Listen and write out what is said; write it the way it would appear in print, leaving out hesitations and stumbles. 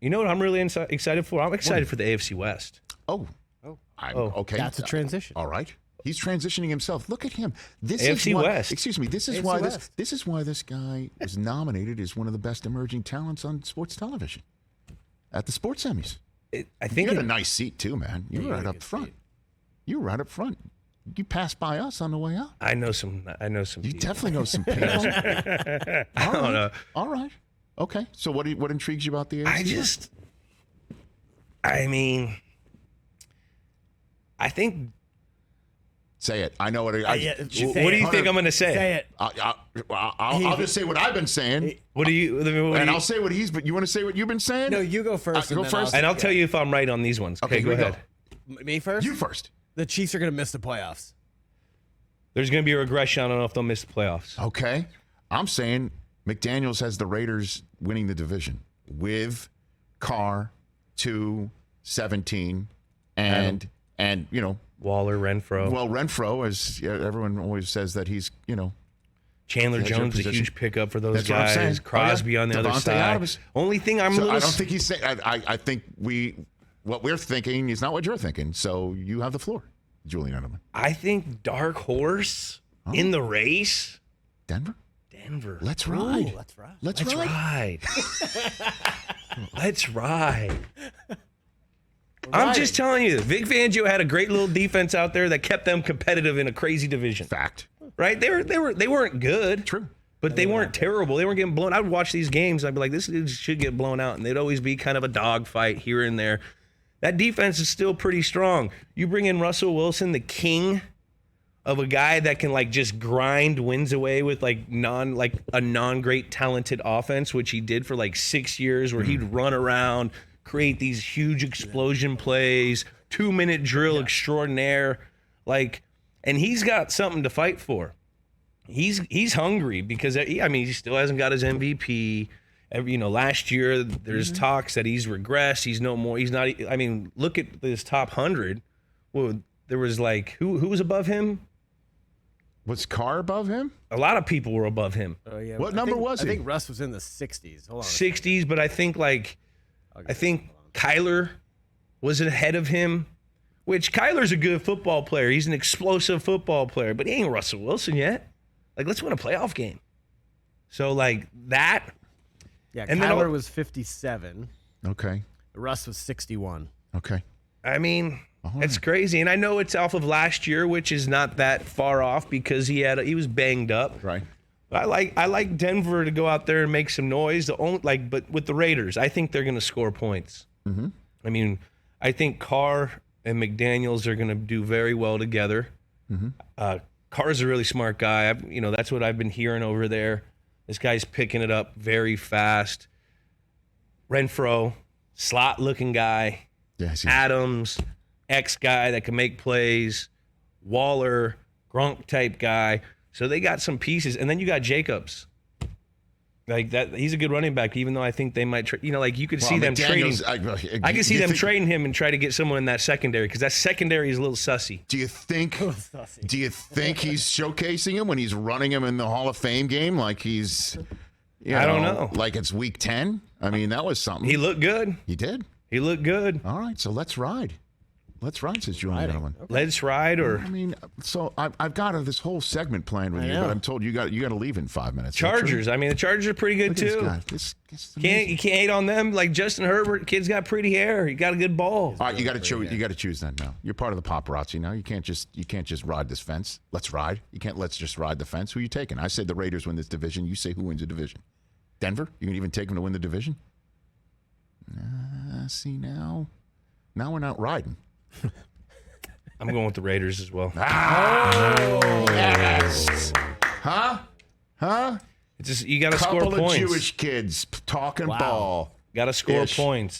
You know what I'm really excited for? I'm excited for the AFC West. Okay. That's a transition. All right. He's transitioning himself. Look at him. This AFC is why, West. Excuse me. This is AFC why West. this is why this guy was nominated as one of the best emerging talents on sports television at the sports Emmys. I think You had a nice seat too, man. You were right up front. You were right up front. You passed by us on the way out. I know some. You people. definitely know some people. I don't know. All right. Okay. So what intrigues you about the AFC? I think. Say it. I know what. What do you think I'm going to say? Say it. I'll just say what I've been saying. I'll say what he's. But you want to say what you've been saying? No, you go first. Go first. And I'll tell you if I'm right on these ones. Okay, go ahead. Me first? You first. The Chiefs are going to miss the playoffs. There's going to be a regression. I don't know if they'll miss the playoffs. Okay. I'm saying McDaniels has the Raiders winning the division with Carr, 2-17, and Waller, Renfro. Well, Renfro, as everyone always says, that he's Chandler That's Jones, a your huge pickup for those That's what I'm guys. saying. Crosby on the other Devontae side. Adams. Only thing I'm I don't think he's saying. I think what we're thinking is not what you're thinking. So you have the floor, Julian Edelman. I think dark horse in the race. Denver. Let's ride. Ooh, let's ride. Let's ride. Let's ride. I'm just telling you, Vic Fangio had a great little defense out there that kept them competitive in a crazy division. Fact. Right? They weren't good. True. But they weren't terrible. They weren't getting blown. I would watch these games. I'd be like, this should get blown out. And they'd always be kind of a dogfight here and there. That defense is still pretty strong. You bring in Russell Wilson, the king of a guy that can just grind wins away with a non-great talented offense, which he did for 6 years, where he'd run around, create these huge explosion plays, 2-minute drill extraordinaire, and he's got something to fight for. He's hungry because he still hasn't got his MVP. Last year there's talks that he's regressed. He's no more. He's not. Look at this top 100. Well, there was who was above him? Was Carr above him? A lot of people were above him. Oh, yeah. What number was he? I think Russ was in the 60s. Hold on. 60s, but I think Kyler was ahead of him. Which Kyler's a good football player. He's an explosive football player, but he ain't Russell Wilson yet. Let's win a playoff game. So that. Yeah, and Kyler was 57. Okay. Russ was 61. Okay. It's crazy, and I know it's off of last year, which is not that far off because he was banged up. Right. But I like Denver to go out there and make some noise. But with the Raiders, I think they're going to score points. Mm-hmm. I think Carr and McDaniels are going to do very well together. Mm-hmm. Carr's a really smart guy. That's what I've been hearing over there. This guy's picking it up very fast. Renfro, slot-looking guy. Yes. Adams, ex-guy that can make plays. Waller, Gronk type guy. So they got some pieces. And then you got Jacobs. That he's a good running back, even though I think they might you could see them trading. I could see them trading him and try to get someone in that secondary because that secondary is a little sussy. Do you think he's showcasing him when he's running him in the Hall of Fame game like he's I don't know. Like it's week 10? That was something. He looked good. He did. He looked good. All right, so let's ride. Let's ride, says Julian Edelman. Okay. Let's ride, or so I've got this whole segment planned with you, but I'm told you got to leave in 5 minutes. Chargers. The Chargers are pretty good too. You can't hate on them. Like Justin Herbert, kid's got pretty hair. He got a good ball. All right, you got to choose. You got to choose that now. You're part of the paparazzi now. You can't just ride this fence. Let's ride. You can't. Let's just ride the fence. Who are you taking? I said the Raiders win this division. You say who wins the division? Denver. You can even take them to win the division. See now we're not riding. I'm going with the Raiders as well. Yes. Huh? It's just you got to score Couple points. of Jewish kids talking ball. Got to score points.